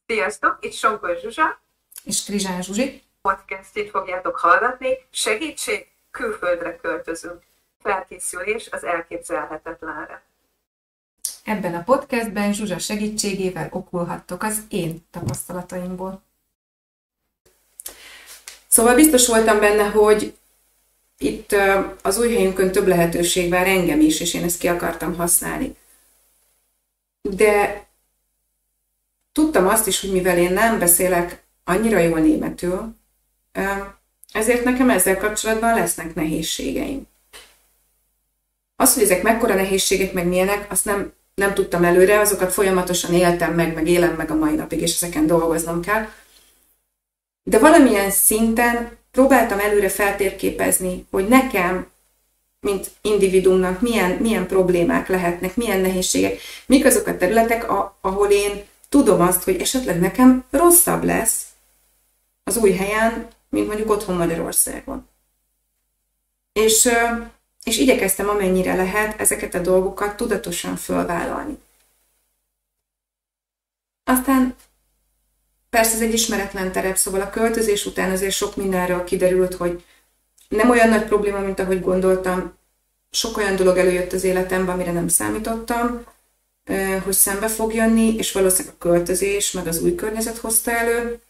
Sziasztok, itt Sonkor Zsuzsa, és Krizsán Zsuzsi. Podcastjét fogjátok hallgatni. Segítség, külföldre költözünk. Felkészülés az elképzelhetetlenre. Ebben a podcastben Zsuzsa segítségével okulhattok az én tapasztalataimból. Szóval biztos voltam benne, hogy itt az új helyünkön több lehetőség vár engem is, és én ezt ki akartam használni. De tudtam azt is, hogy mivel én nem beszélek annyira jól németül, ezért nekem ezzel kapcsolatban lesznek nehézségeim. Az, hogy ezek mekkora nehézségek, meg milyenek, azt nem tudtam előre, azokat folyamatosan éltem meg élem meg a mai napig, és ezeken dolgoznom kell. De valamilyen szinten próbáltam előre feltérképezni, hogy nekem, mint individuumnak milyen problémák lehetnek, milyen nehézségek, mik azok a területek, ahol én tudom azt, hogy esetleg nekem rosszabb lesz az új helyen, mint mondjuk otthon Magyarországon. És igyekeztem amennyire lehet ezeket a dolgokat tudatosan fölvállalni. Aztán persze ez egy ismeretlen terep, szóval a költözés után azért sok mindenről kiderült, hogy nem olyan nagy probléma, mint ahogy gondoltam. Sok olyan dolog előjött az életemben, amire nem számítottam, hogy szembe fog jönni, és valószínűleg a költözés, meg az új környezet hozta elő.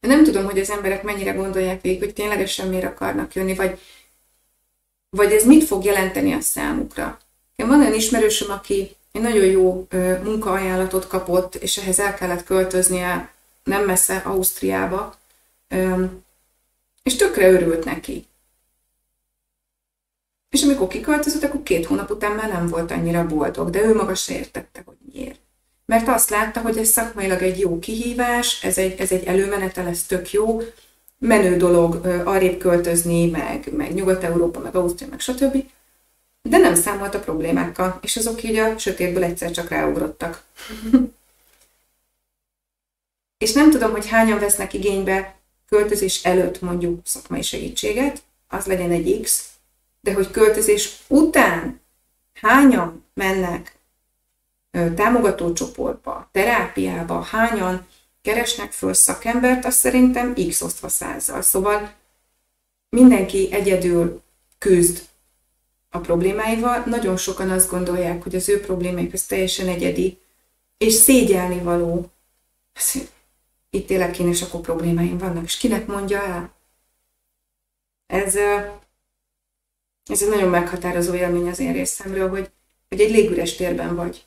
De nem tudom, hogy az emberek mennyire gondolják végig, hogy ténylegesen miért akarnak jönni, vagy ez mit fog jelenteni a számukra. Van olyan ismerősöm, aki egy nagyon jó munkaajánlatot kapott, és ehhez el kellett költöznie nem messze Ausztriába, és tökre örült neki. És amikor kiköltözött, akkor 2 hónap után már nem volt annyira boldog, de ő maga se értette, hogy miért. Mert azt látta, hogy ez szakmailag egy jó kihívás, ez egy előmenetel, ez tök jó, menő dolog arrébb költözni, meg Nyugat-Európa, meg Ausztria, meg stb. De nem számolt a problémákkal, és azok így a sötétből egyszer csak ráugrottak. És nem tudom, hogy hányan vesznek igénybe költözés előtt mondjuk szakmai segítséget, az legyen egy X, de hogy költözés után hányan mennek támogatócsoportba, terápiába, hányan keresnek föl szakembert, azt szerintem X osztva 100-zal. Szóval mindenki egyedül küzd a problémáival. Nagyon sokan azt gondolják, hogy az ő problémáik az teljesen egyedi, és szégyelni való. Itt tényleg én is akkor problémáim vannak, és kinek mondja el? Ez egy nagyon meghatározó élmény az én részemről, hogy egy légüres térben vagy.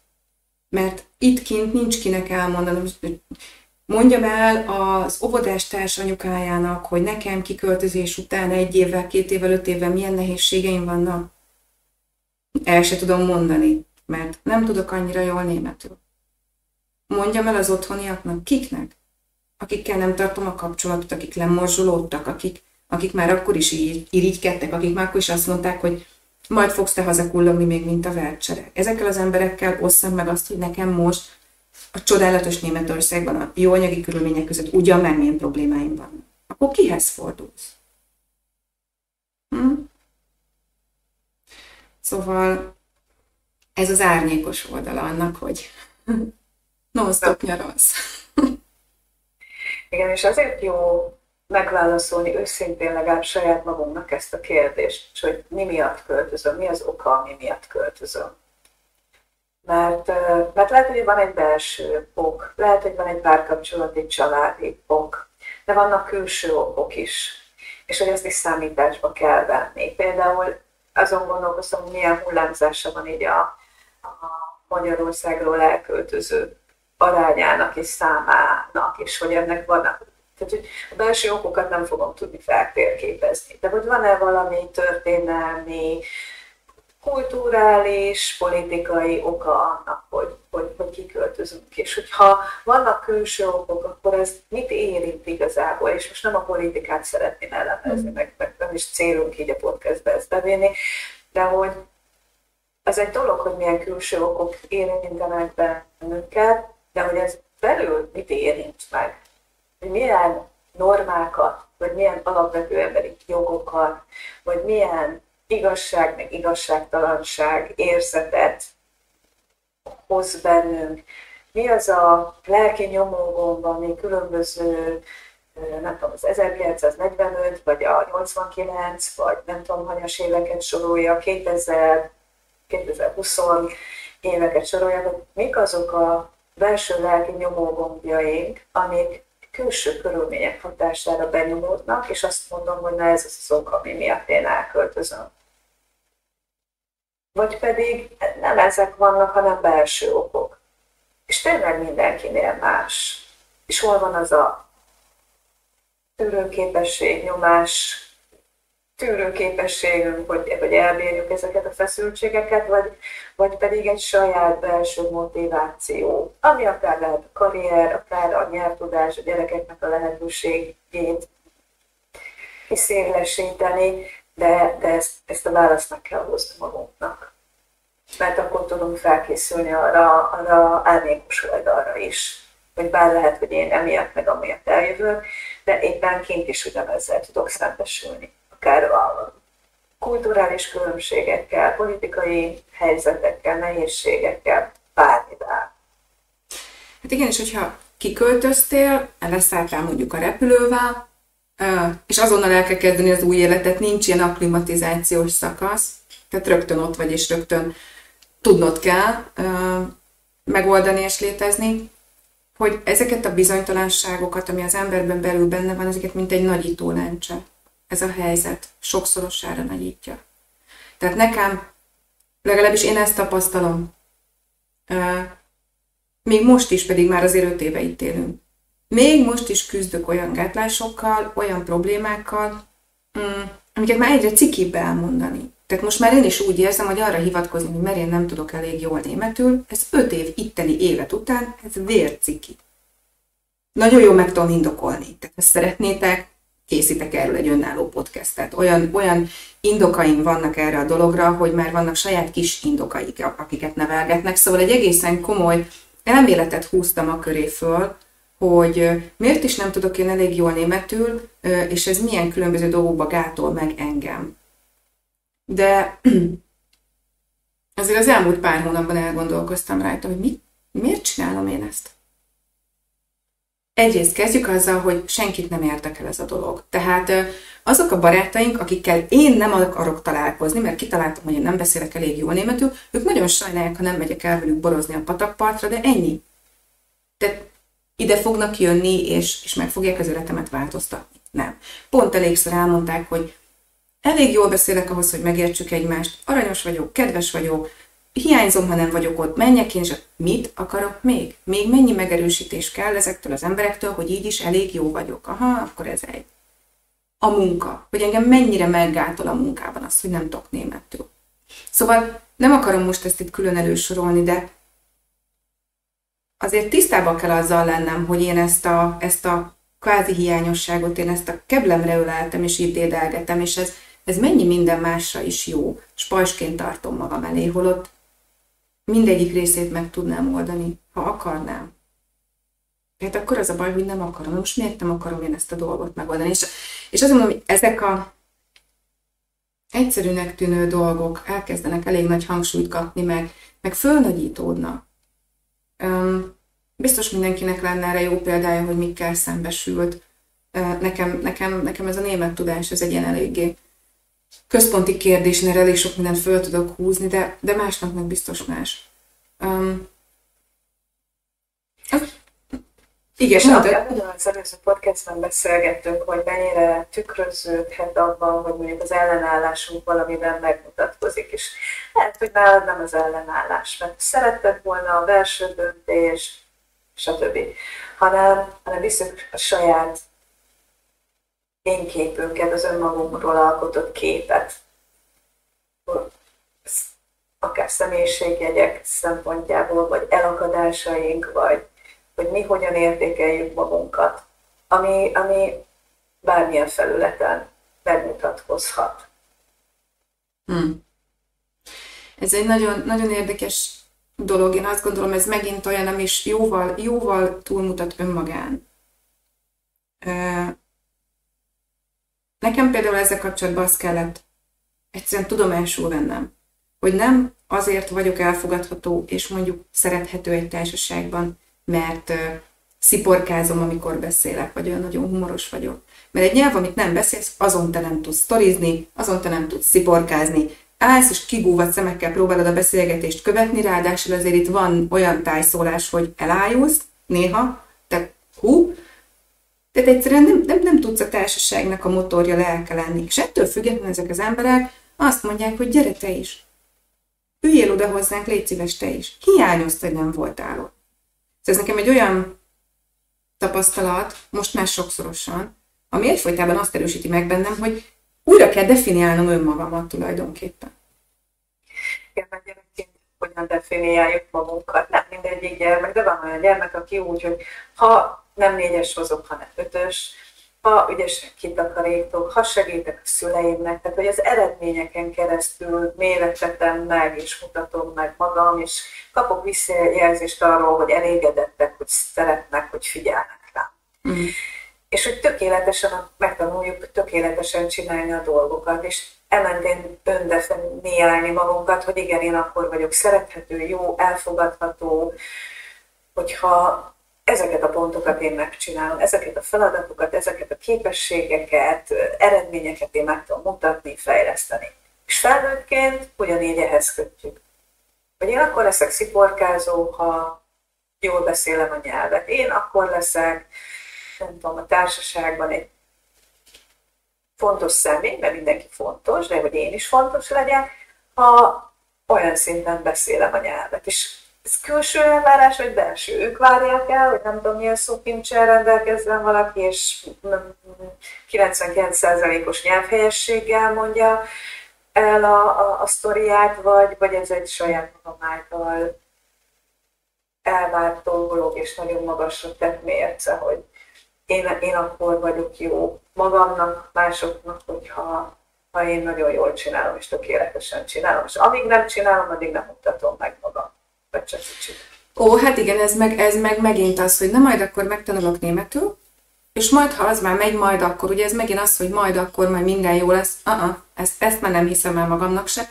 Mert itt kint nincs kinek elmondanom. Mondjam el az óvodástárs anyukájának, hogy nekem kiköltözés után 1 évvel, 2 évvel, 5 évvel milyen nehézségeim vannak. El se tudom mondani, mert nem tudok annyira jól németül. Mondjam el az otthoniaknak, kiknek? Akikkel nem tartom a kapcsolatot, akik lemorzsolódtak, akik már akkor is irigykedtek, akik már akkor is azt mondták, hogy majd fogsz te hazakullogni még, mint a vercsereg. Ezekkel az emberekkel osszam meg azt, hogy nekem most a csodálatos Németországban a jó anyagi körülmények között ugyan már milyen problémáim vannak. Akkor kihez fordulsz? Szóval ez az árnyékos oldala annak, hogy non-stop nyaralsz. Igen, és azért jó megválaszolni őszintén legalább saját magunknak ezt a kérdést, hogy mi miatt költözöm, mi az oka, ami miatt költözöm. Mert lehet, hogy van egy belső ok, lehet, hogy van egy párkapcsolati, családi ok, de vannak külső okok is, és hogy ezt is számításba kell venni. Például azon gondolkozom, hogy milyen hullámzása van így a Magyarországról elköltöző arányának és számának, és hogy ennek vannak. Tehát, hogy a belső okokat nem fogom tudni feltérképezni. De hogy van-e valami történelmi, kulturális, politikai oka annak, hogy kiköltözünk. És hogyha vannak külső okok, akkor ez mit érint igazából? És most nem a politikát szeretném ellenezni, meg nem is célunk így a podcastbe ezt bevinni, de hogy ez egy dolog, hogy milyen külső okok érintenek bennünket, de hogy ez belül mit érint meg? Hogy milyen normákat, vagy milyen alapvető emberi jogokat, vagy milyen igazság, meg igazságtalanság érzetet hoz bennünk, mi az a lelki nyomógomb, ami különböző, nem tudom, az 1945, vagy a 89, vagy nem tudom, hanyas éveket sorolja, 2020 éveket sorolja, hogy mik azok a belső lelki nyomógombjaink, amik külső körülmények hatására benyomódnak, és azt mondom, hogy na ez az ok, ami miatt én elköltözöm. Vagy pedig nem ezek vannak, hanem belső okok. És tényleg mindenkinél más. És hol van az a tűrőképesség, nyomás, tűrőképességünk, hogy elbírjuk ezeket a feszültségeket, vagy pedig egy saját belső motiváció, ami akár lehet a karrier, akár a nyelvtudás, a gyerekeknek a lehetőségét kiszélesíteni, de ezt a választ meg kell hozni magunknak. Mert akkor tudunk felkészülni arra árnyékos oldalra is. Hogy bár lehet, hogy én emiatt meg amiatt eljövök, de éppen kint is ugyanezzel tudok szembesülni. Akár a kulturális különbségekkel, politikai helyzetekkel, nehézségekkel, bármivel. Hát igen, és hogyha kiköltöztél, leszálltál mondjuk a repülővel, és azonnal el kell kezdeni az új életet, nincs ilyen akklimatizációs szakasz, tehát rögtön ott vagy, és rögtön tudnod kell megoldani és létezni, hogy ezeket a bizonytalanságokat, ami az emberben belül benne van, ezeket mint egy nagyító lencse. Ez a helyzet sokszorosára nagyítja. Tehát nekem, legalábbis én ezt tapasztalom, még most is, pedig már azért 5 éve itt élünk. Még most is küzdök olyan gátlásokkal, olyan problémákkal, amiket már egyre cikibb elmondani. Tehát most már én is úgy érzem, hogy arra hivatkozni, hogy mert én nem tudok elég jól németül, ez 5 év itteni élet után, ez vérciki. Nagyon jól meg tudom indokolni. Tehát ha szeretnétek, készítek erről egy önálló podcastet. Olyan indokaim vannak erre a dologra, hogy már vannak saját kis indokaik, akiket nevelgetnek. Szóval egy egészen komoly elméletet húztam a köré föl, hogy miért is nem tudok én elég jól németül, és ez milyen különböző dolgokba gátol meg engem. De azért az elmúlt pár hónapban elgondolkoztam rajta, hogy miért csinálom én ezt? Egyrészt kezdjük azzal, hogy senkit nem érdekel ez a dolog. Tehát azok a barátaink, akikkel én nem akarok találkozni, mert kitaláltam, hogy én nem beszélek elég jól németül, ők nagyon sajnálják, ha nem megyek el velük borozni a patakpartra, de ennyi. Tehát ide fognak jönni, és meg fogják az életemet változtatni. Nem. Pont elégszer elmondták, hogy elég jól beszélek ahhoz, hogy megértsük egymást, aranyos vagyok, kedves vagyok, hiányzom, ha nem vagyok ott, menjek én, és mit akarok még? Még mennyi megerősítés kell ezektől az emberektől, hogy így is elég jó vagyok? Aha, akkor ez egy. A munka. Hogy engem mennyire meggátol a munkában az, hogy nem tudok németül. Szóval nem akarom most ezt itt külön elősorolni, de azért tisztában kell azzal lennem, hogy én ezt a kvázi hiányosságot, én ezt a keblemre öleltem, és itt dédelgetem, és ez mennyi minden másra is jó. És pajsként tartom magam elé, holott mindegyik részét meg tudnám oldani, ha akarnám. Hát akkor az a baj, hogy nem akarom. Most miért nem akarom én ezt a dolgot megoldani? És azt mondom, hogy ezek a egyszerűnek tűnő dolgok elkezdenek elég nagy hangsúlyt kapni, meg fölnagyítódnak. Biztos mindenkinek lenne erre jó példája, hogy mikkel szembesült. Nekem ez a német tudás, ez egy ilyen eléggé központi kérdés, mert elég sok mindent föl tudok húzni, de másnak meg biztos más. Igen, az előző podcastban beszélgettünk, hogy mennyire tükröződhet abban, hogy mondjuk az ellenállásunk valamiben megmutatkozik, és lehet, hogy nálad nem az ellenállás, mert szeretted volna a belső döntés, stb. hanem viszont a saját énképünket, az önmagunkról alkotott képet, akár személyiségjegyek szempontjából, vagy elakadásaink, vagy hogy mi hogyan értékeljük magunkat, ami bármilyen felületen megmutatkozhat. Ez egy nagyon, nagyon érdekes dolog. Én azt gondolom, ez megint olyan, ami is jóval túlmutat önmagán. Nekem például ezzel kapcsolatban azt kellett egyszerűen tudomásul vennem, hogy nem azért vagyok elfogadható, és mondjuk szerethető egy társaságban, mert sziporkázom, amikor beszélek, vagy olyan nagyon humoros vagyok. Mert egy nyelv, amit nem beszélsz, azon te nem tudsz sztorizni, azon te nem tudsz sziporkázni. Állsz és kigúvat szemekkel próbálod a beszélgetést követni, ráadásul azért itt van olyan tájszólás, hogy elájulsz néha, tehát tehát egyszerűen nem tudsz a társaságnak a motorja, lelke lenni. És ettől függetlenül ezek az emberek azt mondják, hogy gyere te is. Üljél oda hozzánk, légy szíves te is. Hiányozta, hogy nem voltál ott. Ez nekem egy olyan tapasztalat, most már sokszorosan, ami egyfolytában azt erősíti meg bennem, hogy újra kell definiálnom önmagamat tulajdonképpen. Igen, mert gyerekként hogyan definiáljuk magunkat. Nem mindegyik gyermek, de van olyan gyermek, aki úgy, hogy ha nem 4-es hozok, hanem 5-ös, ha ügyesen kitakarítok, ha segítek a szüleimnek, tehát hogy az eredményeken keresztül méretetem meg, és mutatom meg magam, és kapok visszajelzést arról, hogy elégedettek, hogy szeretnek, hogy figyelnek rám. Mm. És hogy tökéletesen megtanuljuk tökéletesen csinálni a dolgokat, és ementén öndefiniálni magunkat, hogy igen, én akkor vagyok szerethető, jó, elfogadható, hogyha ezeket a pontokat én megcsinálom, ezeket a feladatokat, ezeket a képességeket, eredményeket én meg tudom mutatni, fejleszteni. És felnőttként ugyanígy ehhez kötjük. Hogy én akkor leszek sziporkázó, ha jól beszélem a nyelvet. Én akkor leszek, nem tudom, a társaságban egy fontos személy, mert mindenki fontos, de hogy én is fontos legyek, ha olyan szinten beszélem a nyelvet. És ez külső elvárás, vagy belső? Ők várják el, hogy nem tudom, milyen szókincsel rendelkezzen valaki, és 99%-os nyelvhelyességgel mondja el a sztoriát, vagy ez egy saját magam által elvárt dolog, és nagyon magasra tett mérce, hogy én akkor vagyok jó magamnak, másoknak, hogyha én nagyon jól csinálom, és tökéletesen csinálom. És amíg nem csinálom, addig nem mutatom meg magam. Vagy csak kicsit. Ó, hát igen, ez meg megint az, hogy na majd akkor megtanulok németül, és majd ha az már megy, majd akkor, ugye ez megint az, hogy majd akkor majd minden jó lesz. Ezt már nem hiszem el magamnak se.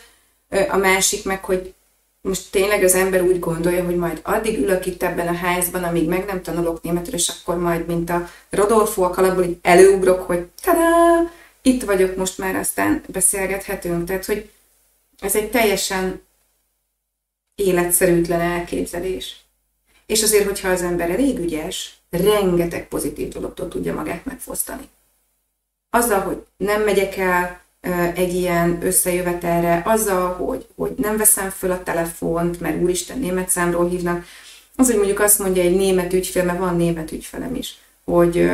A másik meg, hogy most tényleg az ember úgy gondolja, hogy majd addig ülök itt ebben a házban, amíg meg nem tanulok németül, és akkor majd, mint a Rodolfo a kalapból, így előugrok, hogy tadá, itt vagyok most már, aztán beszélgethetünk. Tehát, hogy ez egy teljesen életszerűtlen elképzelés. És azért, hogyha az ember elég ügyes, rengeteg pozitív dologtól tudja magát megfosztani. Azzal, hogy nem megyek el egy ilyen összejövetelre, azzal, hogy nem veszem föl a telefont, mert úristen, német számról hívnak, az, hogy mondjuk azt mondja egy német ügyfél, mert van német ügyfelem is, hogy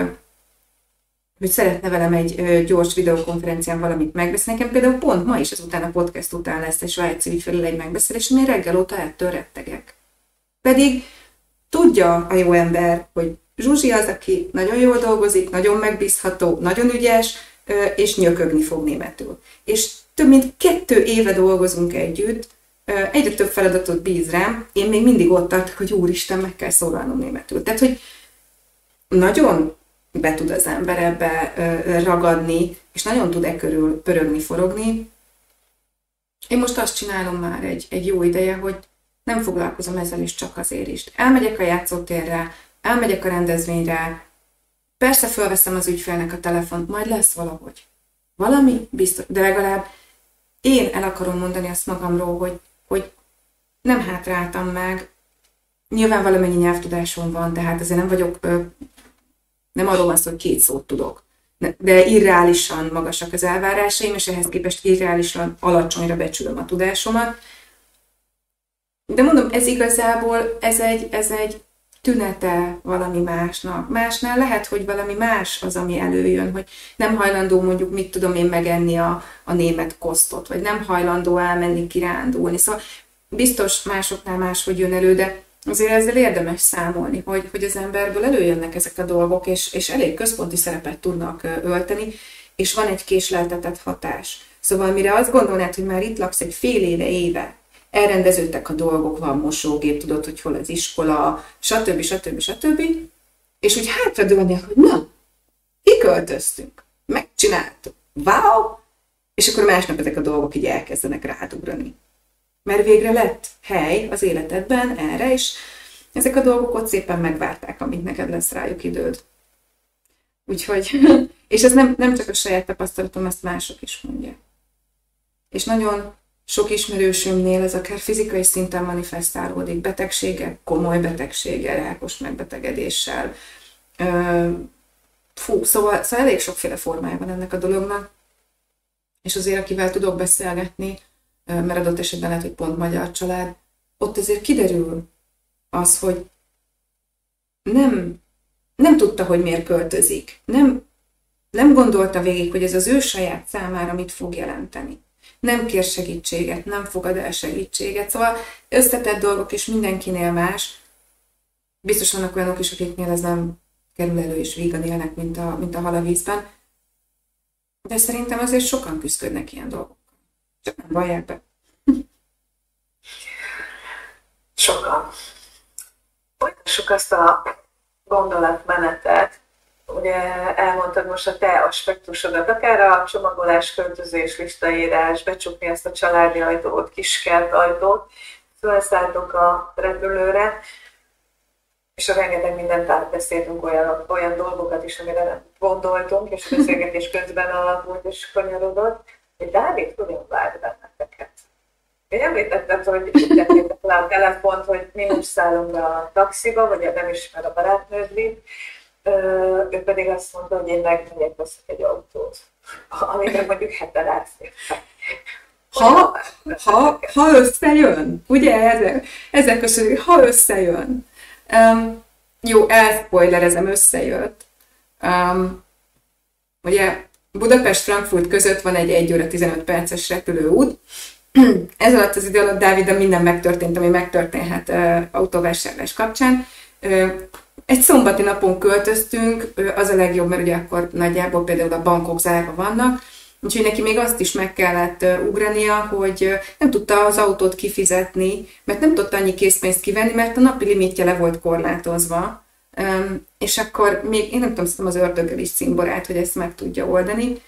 szeretne velem egy gyors videokonferencián valamit megbeszélni. Nekem például pont ma is, ezután a podcast után lesz egy svájci ügyféllel egy megbeszélés, én reggel óta ettől rettegek. Pedig tudja a jó ember, hogy Zsuzsi az, aki nagyon jól dolgozik, nagyon megbízható, nagyon ügyes, és nyökögni fog németül. És több mint 2 éve dolgozunk együtt, egyre több feladatot bíz rám, én még mindig ott tartok, hogy úristen, meg kell szólalnom németül. Tehát, hogy nagyon be tud az ember ebbe ragadni, és nagyon tud körül pörögni, forogni. Én most azt csinálom már egy jó ideje, hogy nem foglalkozom ezzel is csak azért is. Elmegyek a játszótérre, elmegyek a rendezvényre, persze fölveszem az ügyfélnek a telefont, majd lesz valahogy. Valami biztos, de legalább én el akarom mondani azt magamról, hogy nem hátráltam meg. Nyilván valamennyi nyelvtudásom van, tehát azért nem vagyok, nem arról van szó, hogy 2 szót tudok. De irreálisan magasak az elvárásaim, és ehhez képest irreálisan alacsonyra becsülöm a tudásomat. De mondom, ez igazából, ez egy tünete valami másnak. Másnál lehet, hogy valami más az, ami előjön, hogy nem hajlandó mondjuk, mit tudom én, megenni a német kosztot, vagy nem hajlandó elmenni kirándulni. Szóval biztos másoknál máshogy jön elő, de azért ezzel érdemes számolni, hogy az emberből előjönnek ezek a dolgok, és elég központi szerepet tudnak ölteni, és van egy késleltetett hatás. Szóval mire azt gondolnád, hogy már itt laksz egy fél éve, elrendeződtek a dolgok, van mosógép, tudod, hogy hol az iskola, stb. És úgy hátradőlnél, hogy na, kiköltöztünk, megcsináltuk, wow, és akkor másnap ezek a dolgok így elkezdenek rádugrani. Mert végre lett hely az életedben erre, és ezek a dolgok ott szépen megvárták, amíg neked lesz rájuk időd. Úgyhogy, és ez nem csak a saját tapasztalatom, ezt mások is mondják. És nagyon sok ismerősömnél ez akár fizikai szinten manifestálódik, betegségek, komoly betegséggel, rákos megbetegedéssel. Szóval elég sokféle formája van ennek a dolognak. És azért, akivel tudok beszélgetni, mert adott esetben lehet, hogy pont magyar család, ott azért kiderül az, hogy nem tudta, hogy miért költözik. Nem gondolta végig, hogy ez az ő saját számára mit fog jelenteni. Nem kér segítséget, nem fogad el segítséget. Szóval összetett dolgok, és mindenkinél más. Biztos vannak olyanok is, akiknél ez nem kerül elő, és vígan élnek, mint a hal a vízben. De szerintem azért sokan küzdködnek ilyen dolgokkal. Csak nem vallják be. Sokan. Folytassuk azt a gondolatmenetet. Ugye elmondtad most a te aspektusodat, akár a csomagolás, költözés, listaírás, becsukni ezt a családi ajtót, kiskert ajtót, felszálltunk a repülőre, és a rengeteg mindent átbeszéltünk, olyan dolgokat is, amire nem gondoltunk, és a beszélgetés közben alakult és kanyarodott, hogy Dávid hogyan vár benneteket. Én említettem, hogy tettétek le a telefont, hogy mi most szállunk be a taxiba, vagy nem ismer a barátnőd vitt. Ő pedig azt mondta, hogy én megmegyek, veszek egy autót, amiben mondjuk heten átszél. Ha összejön, ugye ezek köszönjük, ha összejön. Jó, elspoilerezem, összejött. Ugye Budapest-Frankfurt között van egy 1 óra 15 perces repülőút. Ez alatt az idő alatt Dáviddal minden megtörtént, ami megtörténhet autóvásárlás kapcsán. Egy szombati napon költöztünk, az a legjobb, mert ugye akkor nagyjából például a bankok zárva vannak, úgyhogy neki még azt is meg kellett ugrania, hogy nem tudta az autót kifizetni, mert nem tudta annyi készpénzt kivenni, mert a napi limitje le volt korlátozva. És akkor még, én nem tudom, szerintem az ördöggel is cimborált, hogy ezt meg tudja oldani.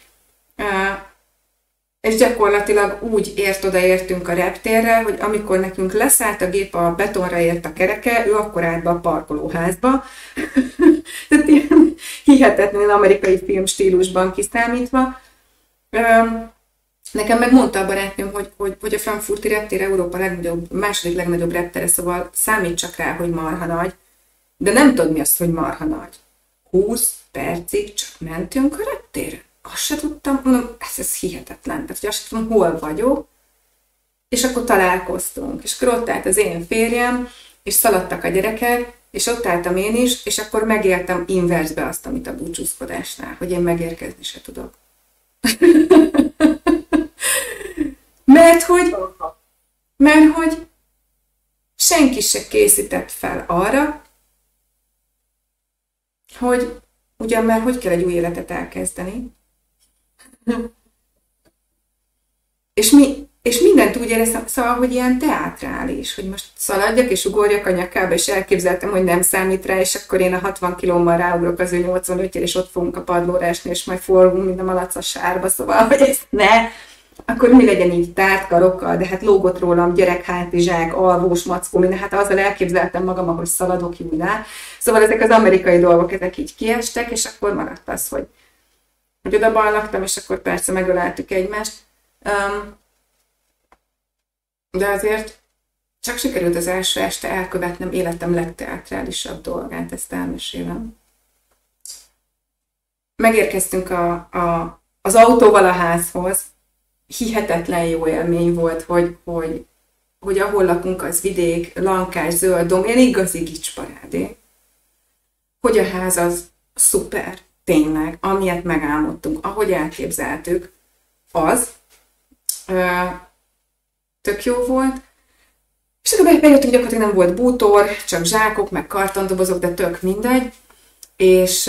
És gyakorlatilag úgy odaértünk a reptérre, hogy amikor nekünk leszállt a gép, a betonra ért a kereke, ő akkor állt be a parkolóházba. Tehát ilyen hihetetlen amerikai filmstílusban kiszámítva. Nekem meg mondta a barátnőm, hogy a frankfurti reptér Európa második legnagyobb reptere, szóval számít csak rá, hogy marha nagy. De nem tudod mi az, hogy marha nagy. 20 percig csak mentünk a reptérre. Azt se tudtam, mondom, ez hihetetlen. Tehát, hogy azt sem tudom, hol vagyok. És akkor találkoztunk. És akkor ott állt az én férjem, és szaladtak a gyerekek, és ott álltam én is, és akkor megéltem inverzbe azt, amit a búcsúzkodásnál, hogy én megérkezni se tudok. mert hogy senki se készített fel arra, hogy ugyan már hogy kell egy új életet elkezdeni. És mindent úgy éreztem, szóval, hogy ilyen teátrális, hogy most szaladjak és ugorjak a nyakába, és elképzeltem, hogy nem számít rá, és akkor én a 60 kilómmal ráugrok az ő 85-jel, és ott fogunk a padlóra esni, és majd forgunk, mint a malac a sárba, szóval, hogy ezt ne, akkor mi legyen így tárt karokkal, de hát lógott rólam gyerekhátizsák, alvós mackó, minden, hát azzal elképzeltem magam, ahogy szaladok Júlnál. Szóval ezek az amerikai dolgok, ezek így kiestek, és akkor maradt az, hogy oda laktam, és akkor persze megöleltük egymást. De azért csak sikerült az első este elkövetnem életem legteátrálisabb dolgát, ezt elmesélem. Megérkeztünk az autóval a házhoz. Hihetetlen jó élmény volt, hogy ahol lakunk, az vidék, lankás, zöld domb, ilyen igazi gicsparádé. Hogy a ház az szuper, tényleg, amilyet megálmodtunk, ahogy elképzeltük, az tök jó volt. És akkor bejöttünk, gyakorlatilag nem volt bútor, csak zsákok, meg kartondobozok, de tök mindegy. És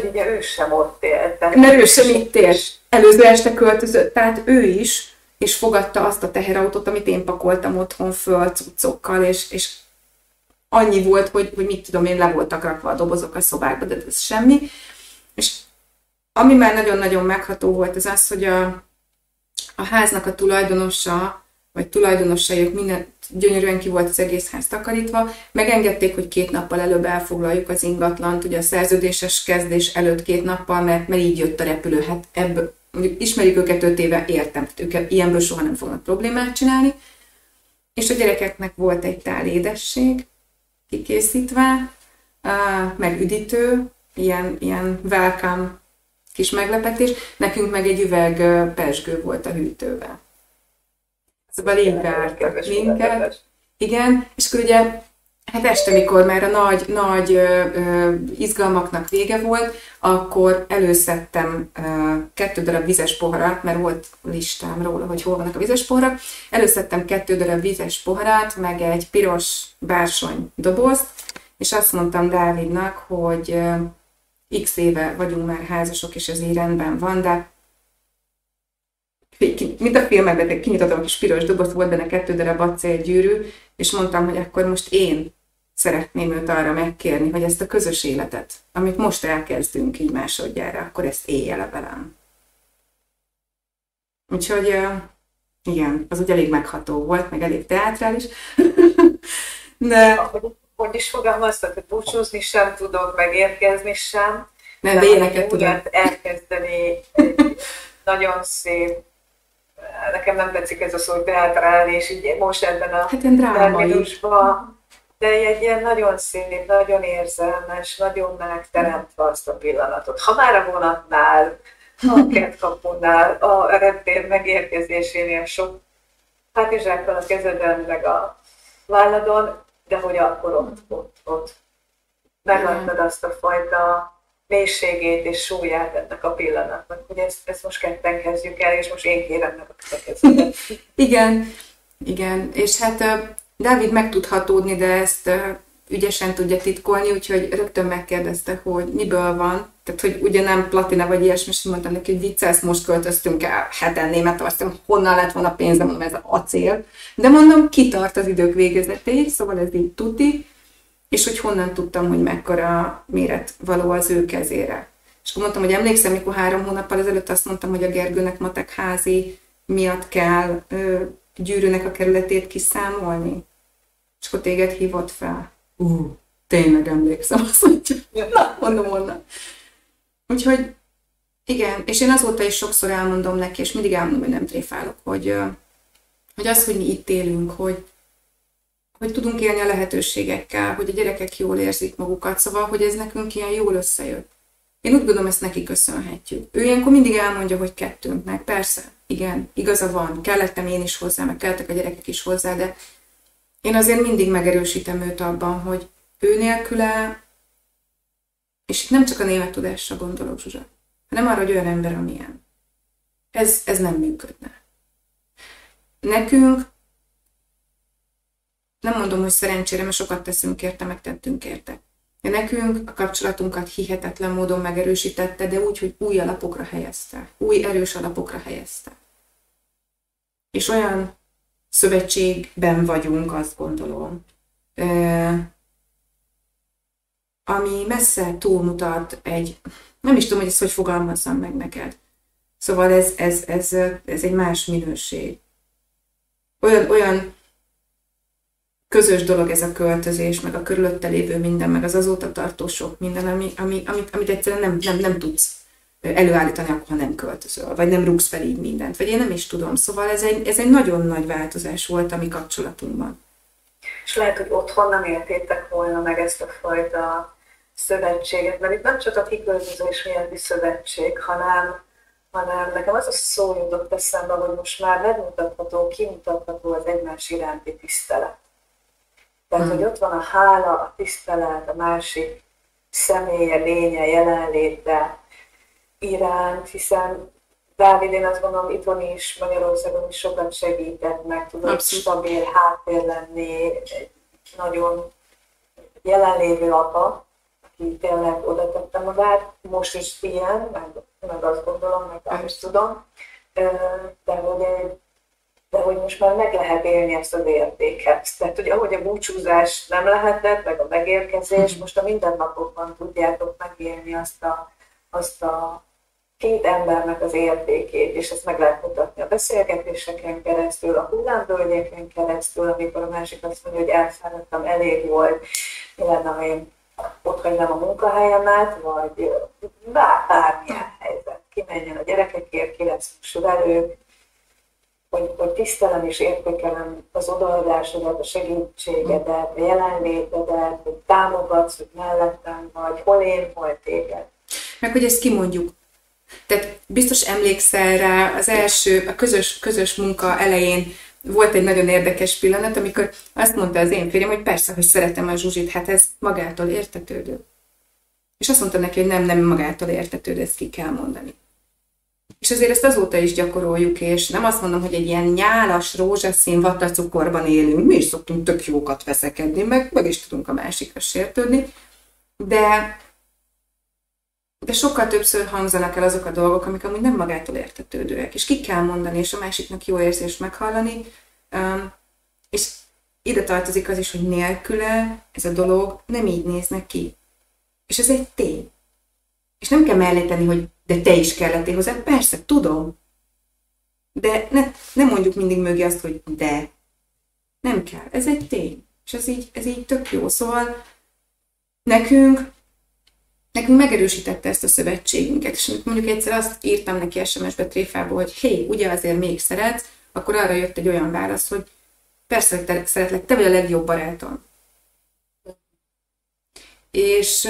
ugye ő sem ott élt. Mert ő sem itt élt. Előző este költözött, tehát ő is, és fogadta azt a teherautót, amit én pakoltam otthon föl cuccokkal, és annyi volt, hogy mit tudom én, le voltak rakva a dobozok a szobákba, de ez semmi. És ami már nagyon-nagyon megható volt, az az, hogy a háznak a tulajdonosa vagy tulajdonosaiok, minden gyönyörűen ki volt az egész ház takarítva, megengedték, hogy 2 nappal előbb elfoglaljuk az ingatlant, ugye a szerződéses kezdés előtt 2 nappal, mert így jött a repülő, hát ebből, mondjuk ismerjük őket 5 éve, értem, ők ilyenből soha nem fognak problémát csinálni, és a gyerekeknek volt egy tál édesség kikészítve, meg üdítő, ilyen welcome kis meglepetés, nekünk meg egy üveg pezsgő volt a hűtővel. Szóval így vártak minket. Igen, és akkor ugye, hát este, mikor már a nagy izgalmaknak vége volt, akkor előszedtem 2 darab vizes poharat, mert volt listám róla, hogy hol vannak a vizes poharak. Előszedtem 2 darab vizes poharat, meg egy piros bársony dobozt, és azt mondtam Dávidnak, hogy x éve vagyunk már házasok, és ez így rendben van, de mint a filmekben, kinyitottam a kis piros dobozt, volt benne 2 darab acélgyűrű, és mondtam, hogy akkor most én szeretném őt arra megkérni, hogy ezt a közös életet, amit most elkezdünk így másodjára, akkor ezt élje le velem. Úgyhogy igen, az ugye elég megható volt, meg elég teátrális. De... Hogy is fogalmaztak, hogy búcsúzni sem tudok, megérkezni sem. Nem, de éneket tudom. Elkezdeni egy nagyon szép, nekem nem tetszik ez a szó, hogy teátrális, így most ebben a terminusban, de egy ilyen nagyon szép, nagyon érzelmes, nagyon megteremtve azt a pillanatot. Ha már a vonatnál, a kertkapunál, a reptér megérkezésénél sok hátizsákkal a kezeden, meg a válladon, de hogy akkor ott megadtad azt a fajta mélységét és súlyát ennek a pillanatnak, hogy ezt most ketten kezdjük el, és most én kérem meg a kezdőket. Igen, és hát Dávid meg tud hatódni, de ezt ügyesen tudja titkolni, úgyhogy rögtön megkérdezte, hogy miből van, tehát hogy ugye nem platina vagy ilyesmi, és mondtam neki, hogy viccelsz, most költöztünk el heten Németországban, honnan lett volna pénzem, mondom, ez acél. De mondom, kitart az idők végezetéig, szóval ez így tudni, és hogy honnan tudtam, hogy mekkora méret való az ő kezére. És akkor mondtam, hogy emlékszem, mikor 3 hónappal ezelőtt azt mondtam, hogy a Gergőnek matek házi miatt kell gyűrűnek a kerületét kiszámolni. És akkor téged hívott fel. Tényleg emlékszem, azt mondja. Na, mondom onnan. Úgyhogy igen, és én azóta is sokszor elmondom neki, és mindig elmondom, hogy nem tréfálok, hogy az, hogy mi itt élünk, hogy tudunk élni a lehetőségekkel, hogy a gyerekek jól érzik magukat, szóval, hogy ez nekünk ilyen jól összejött. Én úgy gondolom, ezt neki köszönhetjük. Ő ilyenkor mindig elmondja, hogy kettőnknek. Persze, igen, igaza van, kellettem én is hozzá, meg kellettek a gyerekek is hozzá, de én azért mindig megerősítem őt abban, hogy ő nélküle, és itt nem csak a német tudásra gondolok, Zsuzsa, hanem arra, hogy olyan ember, amilyen. Ez nem működne. Nekünk, nem mondom, hogy szerencsére, mert sokat teszünk érte, megtettünk érte. De nekünk a kapcsolatunkat hihetetlen módon megerősítette, de úgy, hogy új alapokra helyezte. Új erős alapokra helyezte. És olyan szövetségben vagyunk, azt gondolom, ami messze túlmutat nem is tudom, hogy ezt hogy fogalmazzam meg neked. Szóval ez egy más minőség. Olyan közös dolog ez a költözés, meg a körülötte lévő minden, meg az azóta tartó sok minden, amit egyszerűen nem tudsz előállítani, akkor ha nem költözöl, vagy nem rúgsz fel így mindent, vagy én nem is tudom. Szóval ez egy nagyon nagy változás volt a mi kapcsolatunkban. És lehet, hogy otthon nem éltétek volna meg ezt a fajta szövetséget, mert itt nem csak a kiköltözés miatti szövetség, hanem nekem az a szó jutott eszembe, hogy most már megmutatható, kimutatható az egymás iránti tisztelet. Tehát, hogy ott van a hála, a tisztelet, a másik személye, lénye, jelenléte iránt, hiszen Dávid, én azt gondolom, itthon is, Magyarországon is sokat segített, meg tudod stabil háttér lenni, egy nagyon jelenlévő apa, aki tényleg oda tette magát, most is ilyen, meg azt gondolom, meg nem is tudom, de hogy most már meg lehet élni ezt az értéket. Tehát, hogy ahogy a búcsúzás nem lehetett, meg a megérkezés, most a mindennapokban tudjátok megélni azt a két embernek az értékét, és ezt meg lehet mutatni a beszélgetéseken keresztül, a hullámvölgyeken keresztül, amikor a másik azt mondja, hogy elfáradtam, elég volt, mi lenne, ha én ott hagynám a munkahelyemet, vagy bármilyen helyzet, kimenjen a gyerekekért, ki lesz velük, hogy tisztelem és értékelem az odaadásodat, a segítségedet, a jelenlétedet, hogy támogatsz, hogy mellettem vagy, hol én, hol téged. Meg hogy ezt kimondjuk. Tehát biztos emlékszel rá, az első, a közös munka elején volt egy nagyon érdekes pillanat, amikor azt mondta az én férjem, hogy persze, hogy szeretem a Zsuzsit, hát ez magától értetődő. És azt mondta neki, hogy nem magától értetődő, ezt ki kell mondani. És azért ezt azóta is gyakoroljuk, és nem azt mondom, hogy egy ilyen nyálas, rózsaszín vattacukorban élünk, mi is szoktunk tök jókat veszekedni, meg is tudunk a másikra sértődni, de sokkal többször hangzanak el azok a dolgok, amik amúgy nem magától értetődőek, és ki kell mondani, és a másiknak jó érzést meghallani, és ide tartozik az is, hogy nélküle ez a dolog nem így néznek ki. És ez egy tény. És nem kell mellé tenni, hogy de te is kellettél hozzá. Persze, tudom. De ne mondjuk mindig mögé azt, hogy de. Nem kell. Ez egy tény. És ez így tök jó. Szóval nekünk megerősítette ezt a szövetségünket. És mondjuk egyszer azt írtam neki SMS-be tréfából, hogy hé, ugye azért még szeretsz, akkor arra jött egy olyan válasz, hogy persze, hogy szeretlek, te vagy a legjobb barátom. És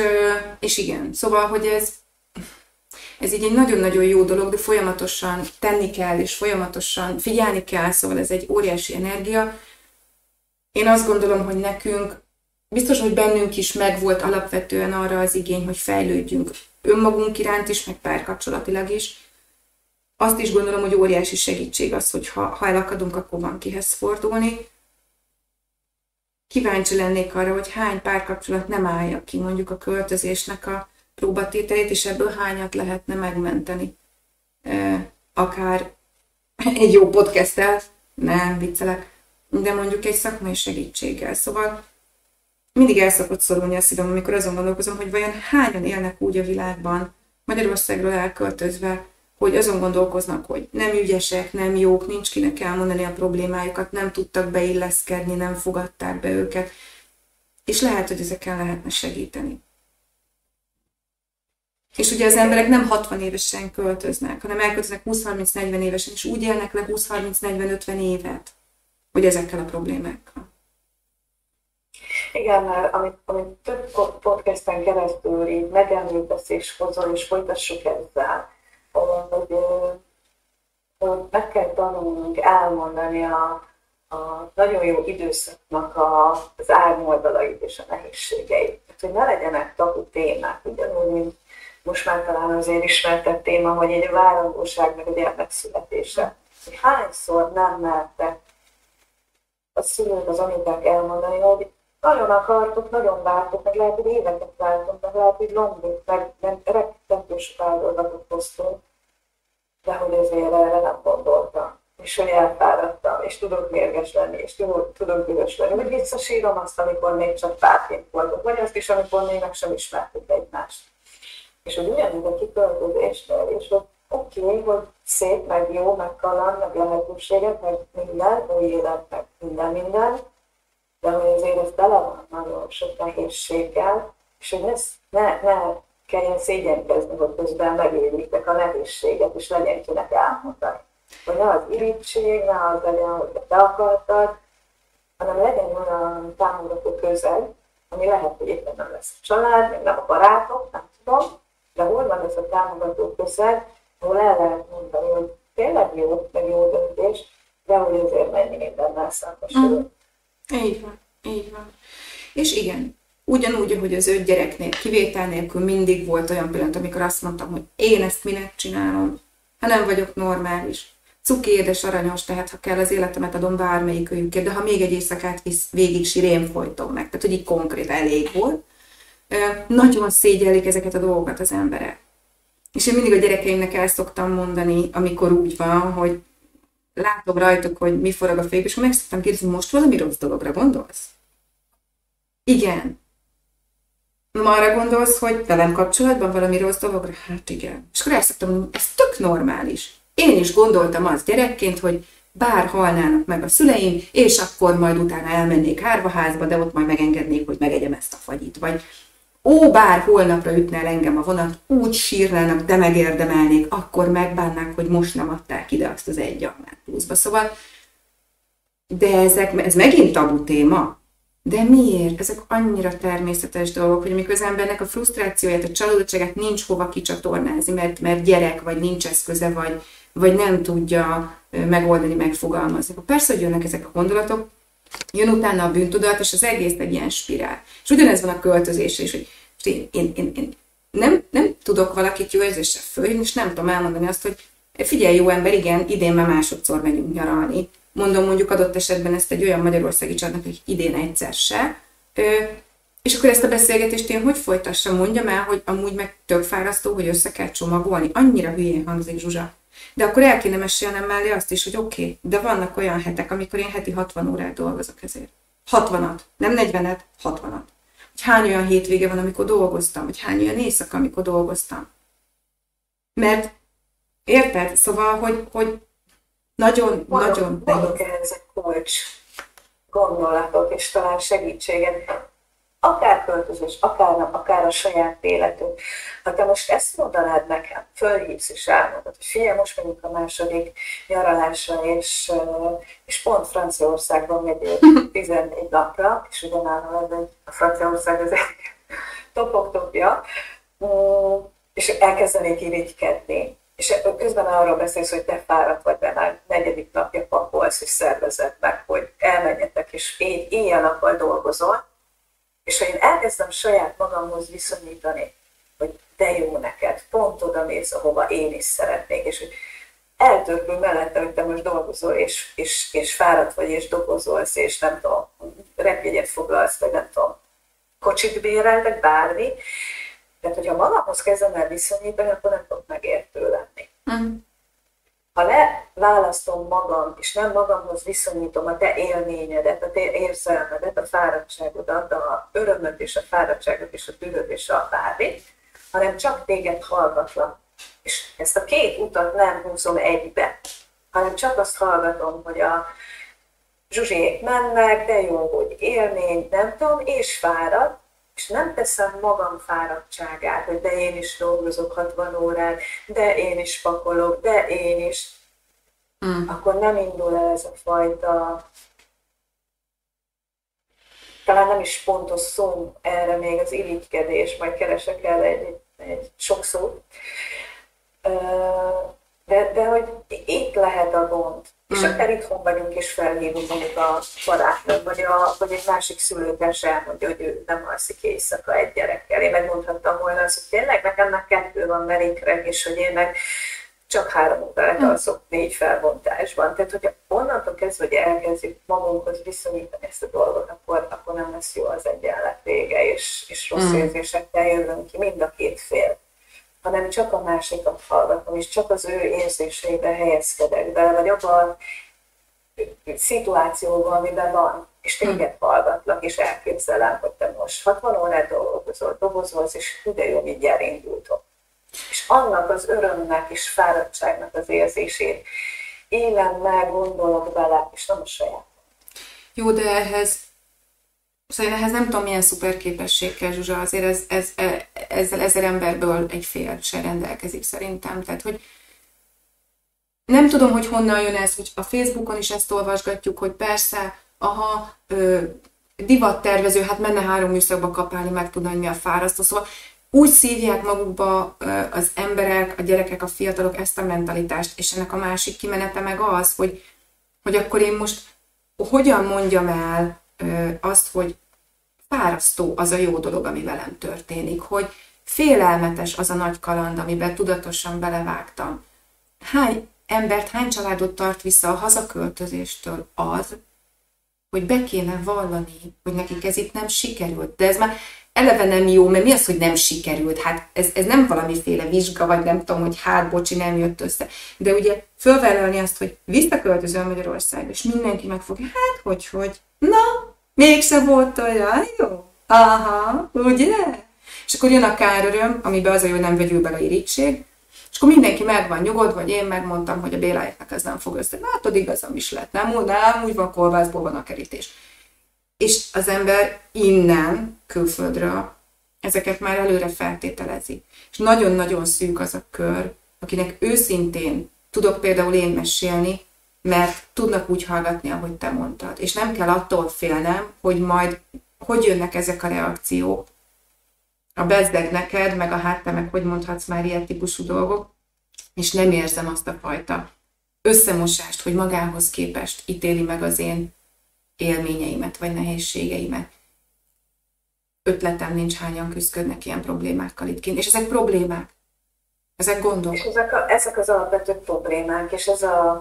igen, szóval, hogy ez így egy nagyon-nagyon jó dolog, de folyamatosan tenni kell, és folyamatosan figyelni kell, szóval ez egy óriási energia. Én azt gondolom, hogy nekünk, biztos, hogy bennünk is megvolt alapvetően arra az igény, hogy fejlődjünk önmagunk iránt is, meg párkapcsolatilag is. Azt is gondolom, hogy óriási segítség az, hogy ha elakadunk, akkor van kihez fordulni. Kíváncsi lennék arra, hogy hány párkapcsolat nem állja ki mondjuk a költözésnek a próbatételét, és ebből hányat lehetne megmenteni. Akár egy jó podcasttel, nem viccelek, de mondjuk egy szakmai segítséggel. Szóval mindig el szokott szorulni a szívem, amikor azon gondolkozom, hogy vajon hányan élnek úgy a világban, Magyarországról elköltözve, hogy azon gondolkoznak, hogy nem ügyesek, nem jók, nincs kinek elmondani a problémájukat, nem tudtak beilleszkedni, nem fogadták be őket, és lehet, hogy ezeken lehetne segíteni. És ugye az emberek nem 60 évesen költöznek, hanem elköltöznek 20-30-40 évesen, és úgy élnek le 20-30-40-50 évet, hogy ezekkel a problémákkal. Igen, amit több podcasten keresztül így megemlítesz és hozol, és folytassuk ezzel, hogy meg kell tanulnunk elmondani a nagyon jó időszaknak az árnyoldalait és a nehézségeit. Hogy ne legyenek tabu témák, ugyanúgy, mint most már talán azért ismertett téma, hogy egy várandóság meg a gyermek születése. Hogy hányszor nem mertek a szülők, az anyukák elmondani, hogy nagyon akartok, nagyon vártok, meg lehet, hogy éveket vártok, meg lehet, hogy lombik, meg rettentő sok áldozatot hoztunk, de hogy azért erre nem gondoltam. És hogy elfáradtam, és tudok mérges lenni, és tudok dühös lenni. Vagy visszasírom azt, amikor még csak párként voltunk, vagy azt is, amikor még meg sem ismertük egymást. És hogy ugyanúgy a kiköltözésnél, és hogy oké, hogy szép, meg jó, meg kaland, meg lehetőségek, meg minden, új élet, meg minden, de hogy azért ez tele van nagyon sok nehézséggel, és hogy ne kelljen szégyenkezni, hogy közben megéljétek a nehézséget, és legyen kinek elmondani. Hogy ne az irítség, ne az legyen, hogy te akartad, hanem legyen olyan támogató közeg, ami lehet, hogy éppen nem lesz a család, meg nem a barátok, nem tudom, de hol van ez a támogató közeg, ahol el lehet mondani, hogy tényleg jó, meg jó döntés, de hogy azért mennyi mindennel szembesül. Így van, így van. És igen, ugyanúgy, ahogy az 5 gyereknél, kivétel nélkül mindig volt olyan pillanat, amikor azt mondtam, hogy én ezt minek csinálom, ha nem vagyok normális. Cuki, édes, aranyos, tehát ha kell, az életemet adom bármelyik őjükért, de ha még egy éjszakát visz, végig sirén folytom meg. Tehát, hogy így konkrét elég volt. Nagyon szégyellik ezeket a dolgokat az emberek. És én mindig a gyerekeimnek el szoktam mondani, amikor úgy van, hogy látom rajtuk, hogy mi forog a fejükbe, és akkor meg szoktam kérdezni, most valami rossz dologra gondolsz? Igen. arra gondolsz, hogy velem kapcsolatban valami rossz dologra? Hát igen. És akkor el szoktam mondani, ez tök normális. Én is gondoltam azt gyerekként, hogy bár halnának meg a szüleim, és akkor majd utána elmennék árvaházba, de ott majd megengednék, hogy megegyem ezt a fagyit. Vagy bár holnapra ütne el engem a vonat, úgy sírnának, de megérdemelnék, akkor megbánnák, hogy most nem adták ide azt az egy almát pluszba. Szóval, de ez megint tabu téma. De miért? Ezek annyira természetes dolgok, hogy amikor az embernek a frusztrációját, a csalódottságát nincs hova kicsatornázni, mert gyerek, vagy nincs eszköze, vagy nem tudja megoldani, megfogalmazni. Persze, hogy jönnek ezek a gondolatok, jön utána a bűntudat, és az egész egy ilyen spirál. És ugyanez van a költözésre is, hogy én nem tudok valakit jó érzéssel fölhívni, és nem tudom elmondani azt, hogy figyelj, jó ember, igen, idén már másodszor megyünk nyaralni. Mondom mondjuk adott esetben ezt egy olyan magyarországi családnak, hogy idén egyszer se. És akkor ezt a beszélgetést én hogy folytassam, mondjam el, hogy amúgy meg tök fárasztó, hogy össze kell csomagolni. Annyira hülyén hangzik, Zsuzsa. De akkor el kéne mesélnem mellé azt is, hogy oké, de vannak olyan hetek, amikor én heti 60 órát dolgozok ezért. 60-at, nem 40-et, 60-at. Hogy hány olyan hétvége van, amikor dolgoztam, vagy hány olyan éjszaka, amikor dolgoztam. Mert, érted? Szóval, hogy nagyon mondok ehhez egy kulcs gondolatot, és talán segítséget. Akár költözés, akár nem, akár a saját életünk. Ha te most ezt mondanád nekem, fölhívsz és elmondod, hogy figyelj, most megyünk a második nyaralásra, és pont Franciaországban megyünk 14 napra, és ugyanállom a Franciaország az egy topok-topja, és elkezdenék irigykedni. És közben arról beszélsz, hogy te fáradt vagy, de már 4. napja pakolsz, és szervezed meg, hogy elmenjetek, és éjjel-nappal dolgozol. És ha én elkezdem saját magamhoz viszonyítani, hogy de jó neked, pont oda mész, ahova én is szeretnék, és hogy eltörpül mellette, hogy te most dolgozol, és fáradt vagy, és dokozolsz, és nem tudom, repjegyet foglalsz, vagy nem tudom, kocsit béreltek, bármi. Tehát, hogyha magamhoz kezdem el viszonyítani, akkor nem tudok megértő lenni. Ha leválasztom magam, és nem magamhoz viszonyítom a te élményedet, a te érzelmedet, a fáradtságodat, a örömöt és a fáradtságot és a dühöt és a bármit, hanem csak téged hallgatlak. És ezt a két utat nem húzom egybe, hanem csak azt hallgatom, hogy a Zsuzsék mennek, de jó, hogy élmény, nem tudom, és fárad, és nem teszem magam fáradtságát, hogy de én is dolgozok 60 órát, de én is pakolok, de én is, akkor nem indul el ez a fajta, talán nem is pontos szó erre még az irigykedés, majd keresek el egy sok szót, de hogy itt lehet a gond. És akár itthon vagyunk és felhívunk mondjuk a barátnak, vagy egy másik szülőtárs elmondja, hogy ő nem alszik éjszaka egy gyerekkel. Én megmondhattam volna azt, hogy tényleg nekem már 2 van merékreg, és hogy én meg csak 3 órát alszok 4 felbontásban. Tehát, hogyha onnantól kezdve, hogy elkezdjük magunkhoz viszonyítani ezt a dolgot, akkor nem lesz jó az egyenlet vége, és rossz érzésekkel jövünk ki mind a két fél. Hanem csak a másikat hallgatom, és csak az ő érzéseibe helyezkedek bele, vagy abban a szituációban, amiben van, és téged hallgatlak, és elképzelem, hogy te most 60 órát dolgozolsz, és de jó, mindjárt indultok. És annak az örömnek és fáradtságnak az érzését élem meg, gondolok bele, és nem a saját. Jó, de ehhez nem tudom, milyen szuper képesség kell, Zsuzsa, azért ezzel 1000 emberből egy fél se rendelkezik szerintem. Tehát, hogy nem tudom, hogy honnan jön ez, hogy a Facebookon is ezt olvasgatjuk, hogy persze, divattervező, hát menne 3 műszakba kapálni, meg tudna, hogy mi a fárasztó. Szóval úgy szívják magukba az emberek, a gyerekek, a fiatalok ezt a mentalitást, és ennek a másik kimenete meg az, hogy akkor én most hogyan mondjam el azt, hogy fárasztó az a jó dolog, ami velem történik, hogy félelmetes az a nagy kaland, amiben tudatosan belevágtam. Hány embert, hány családot tart vissza a hazaköltözéstől az, hogy be kéne vallani, hogy nekik ez itt nem sikerült. De ez már eleve nem jó, mert mi az, hogy nem sikerült? Hát ez nem valamiféle vizsga, vagy nem tudom, hogy hát bocsi, nem jött össze. De ugye fölvállalni azt, hogy visszaköltözöl Magyarországra, és mindenki megfogja, hát hogy, na, mégse volt olyan jó. Aha, ugye? És akkor jön a káröröm, amiben az a jó, hogy nem vegyül bele irítség, és akkor mindenki meg van nyugodva, vagy én megmondtam, hogy a Béláéknak ez nem fog össze. Látod, igazam is lett, nem úgy van, kolbászból van a kerítés. És az ember innen, külföldről, ezeket már előre feltételezi. És nagyon-nagyon szűk az a kör, akinek őszintén tudok például én mesélni, mert tudnak úgy hallgatni, ahogy te mondtad. És nem kell attól félnem, hogy majd hogy jönnek ezek a reakciók. A bezdeg neked, meg a hát te meg hogy mondhatsz már ilyen típusú dolgok, és nem érzem azt a fajta összemosást, hogy magához képest ítéli meg az én élményeimet, vagy nehézségeimet. Ötletem nincs, hányan küzdködnek ilyen problémákkal itt kint. És ezek problémák. Ezek gondok. És ezek az alapvető problémák, és ez a,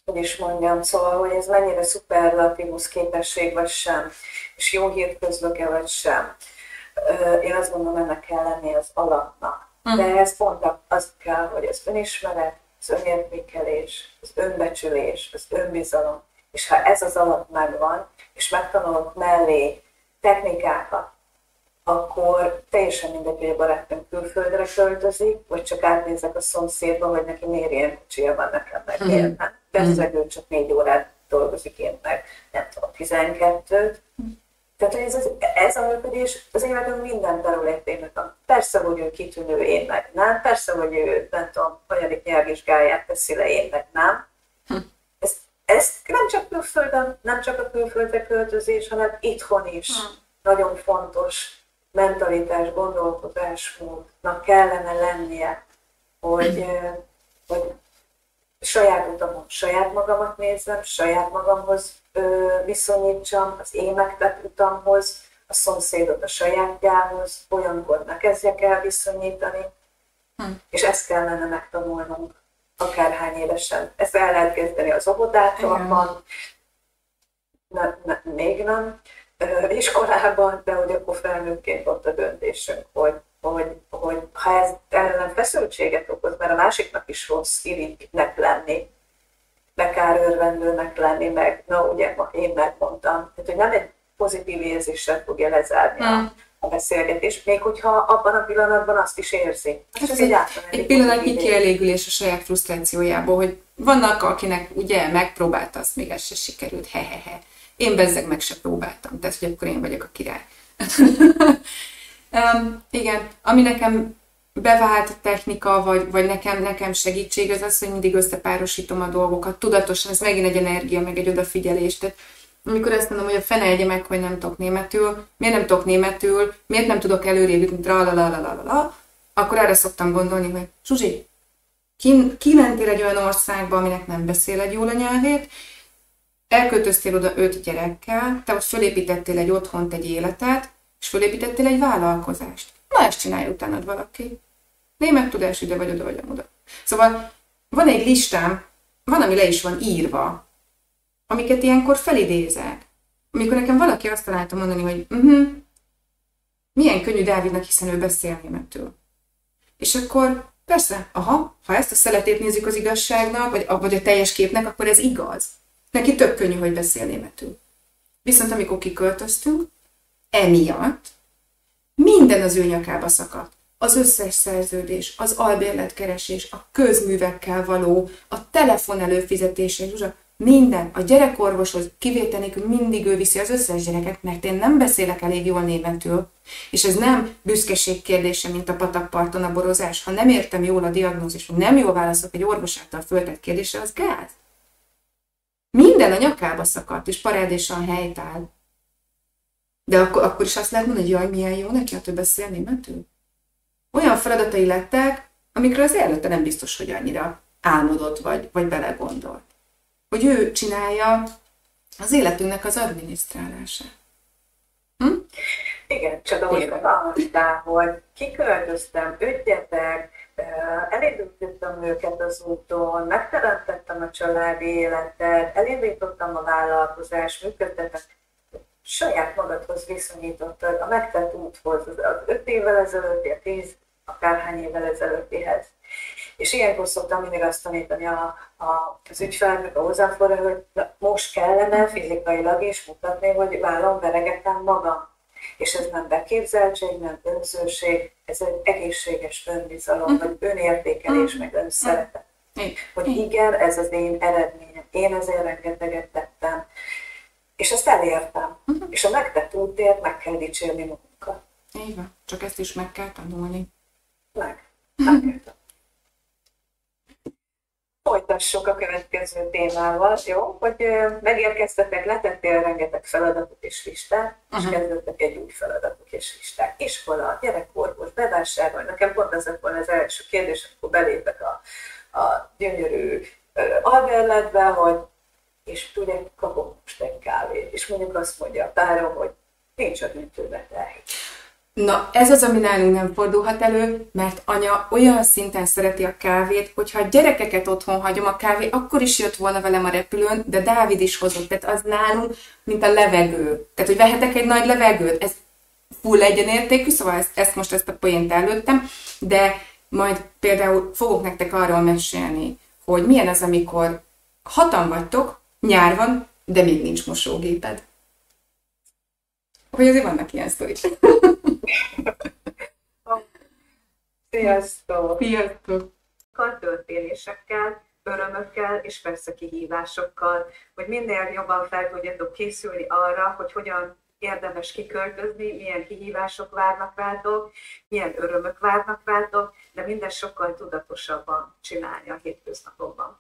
hogy is mondjam, szóval, hogy ez mennyire szuperlatívusz képesség, vagy sem, és jó hírt közlök-e, vagy sem. Én azt gondolom, ennek kell lenni az alapnak. De ez pont az kell, hogy az önismeret, az önértékelés, az önbecsülés, az önbizalom. És ha ez az alap megvan, és megtanulok mellé technikákat, akkor teljesen mindegy, hogy a barátom külföldre költözik, vagy csak átnézek a szomszédba, hogy neki miért ilyen kocsia van, nekem meg miért nem. Persze, ő csak 4 órát dolgozik, én meg nem tudom, 12-t. Tehát ez a működés az életünk minden területének van. Persze, hogy ő kitűnő, én meg nem. Persze, hogy ő, nem tudom, hanyadik nyelvvizsgáját teszi le, én meg nem. Ez nem csak külföldön, nem csak a külföldre költözés, hanem itthon is. Nagyon fontos mentalitás, gondolkodásmódnak kellene lennie, hogy saját utamon saját magamat nézzem, saját magamhoz viszonyítsam, az én megtett utamhoz, a szomszédot a sajátjához, olyankor ne kezdjek el viszonyítani, és ezt kellene megtanulnunk, akárhány évesen. Ezt el lehet kezdeni az óvodától, még nem, iskolában, de hogy akkor felnőttként ott a döntésünk, hogy ha ez ellen feszültséget okoz, mert a másiknak is rossz irigynek lenni, meg kárőrvendőnek lenni, meg na ugye én megmondtam, tehát hogy nem egy pozitív érzéssel fogja lezárni a beszélgetés, még hogyha abban a pillanatban azt is érzi. Ez egy pillanatnyi kielégülés a saját frusztrációjából, hogy vannak, akinek ugye megpróbálta, azt még ez se sikerült, hehehe. Én bezzeg meg se próbáltam, tehát hogy akkor én vagyok a király. Igen, ami nekem bevált technika, vagy nekem segítség, az az, hogy mindig összepárosítom a dolgokat tudatosan, ez megint egy energia, meg egy odafigyelés. Tehát amikor azt mondom, hogy a fene egye meg, hogy nem tudok németül, miért nem tudok németül, miért nem tudok előrébb jutni, akkor arra szoktam gondolni, hogy Zsuzsi, kimentél egy olyan országba, aminek nem beszél egy jól a nyelvét, elköltöztél oda 5 gyerekkel, te ott fölépítettél egy otthont, egy életet, és fölépítettél egy vállalkozást. Na, ezt csinálja utánad valaki. Német tudás, ide vagy oda, vagy oda. Szóval van egy listám, van, ami le is van írva, amiket ilyenkor felidézek. Amikor nekem valaki azt találta mondani, hogy milyen könnyű Dávidnak, hiszen ő beszél németül. És akkor persze, ha ezt a szeletét nézzük az igazságnak, vagy a teljes képnek, akkor ez igaz. Neki tök könnyű, hogy beszél németül. Viszont amikor kiköltöztünk, emiatt minden az ő nyakába szakadt. Az összes szerződés, az albérletkeresés, a közművekkel való, a telefon előfizetése, minden, a gyerekorvoshoz kivétel nélkül mindig ő viszi az összes gyereket, mert én nem beszélek elég jól németül. És ez nem büszkeség kérdése, mint a patakparton a borozás. Ha nem értem jól a diagnózist, vagy nem jól válaszolok egy orvos által föltett kérdésre, az gáz. Minden a nyakába szakadt, és parádésan helytáll. De akkor is azt lehet mondani, hogy jaj, milyen jó neki, ha ő beszél németül. Olyan feladatai lettek, amikre az előtte nem biztos, hogy annyira álmodott, vagy belegondolt. Hogy ő csinálja az életünknek az adminisztrálását. Igen, csak ahogy mondtál, hogy kiköltöztem, 5 gyerek, elindítottam őket az úton, megteremtettem a családi életet, elindítottam a vállalkozást, működtetem. Saját magadhoz viszonyítottad a megtett úthoz, az 5 évvel ezelőtti, a 10, akárhány évvel ezelőttihez. És ilyenkor szoktam mindig azt tanítani az ügyfeleknek, a hozzáfordulóknak, hogy most kellene fizikailag is mutatni, hogy vállon veregetem magam. És ez nem beképzeltség, nem önzőség, ez egy egészséges önbizalom, vagy önértékelés, meg önszeretet. Hogy igen, ez az én eredményem, én azért rengeteget tettem, és ezt elértem. És a megtett útért meg kell dicsérni magunkat. Így van, csak ezt is meg kell tanulni. Meg kell tanulni. Folytassuk a következő témával, jó? Hogy megérkeztetek, letettél rengeteg feladatot és listát, és kezdettek egy új feladatok és listák. Iskola, gyerekorvos, bevásárolj. Nekem pont ez volna az első kérdés, amikor belépek a gyönyörű alberletbe, hogy és tudják, kapok most egy kávét. És mondjuk azt mondja a párom, hogy nincs a hűtőbe tehely. Na, ez az, ami nálunk nem fordulhat elő, mert anya olyan szinten szereti a kávét, hogyha a gyerekeket otthon hagyom a kávé, akkor is jött volna velem a repülőn, de Dávid is hozott. Tehát az nálunk, mint a levegő. Tehát, hogy vehetek egy nagy levegőt, ez full egyenértékű, szóval ezt a poént előttem, de majd például fogok nektek arról mesélni, hogy milyen az, amikor hatan vagytok, nyár van, de még nincs mosógéped. Hogy azért vannak ilyen sztorik. Sziasztok! Sziasztok! Történésekkel, örömökkel és persze kihívásokkal, hogy minél jobban fel tudjatok készülni arra, hogy hogyan érdemes kiköltözni, milyen kihívások várnak rátok, milyen örömök várnak rátok, de minden sokkal tudatosabban csinálni a hétköznapokban.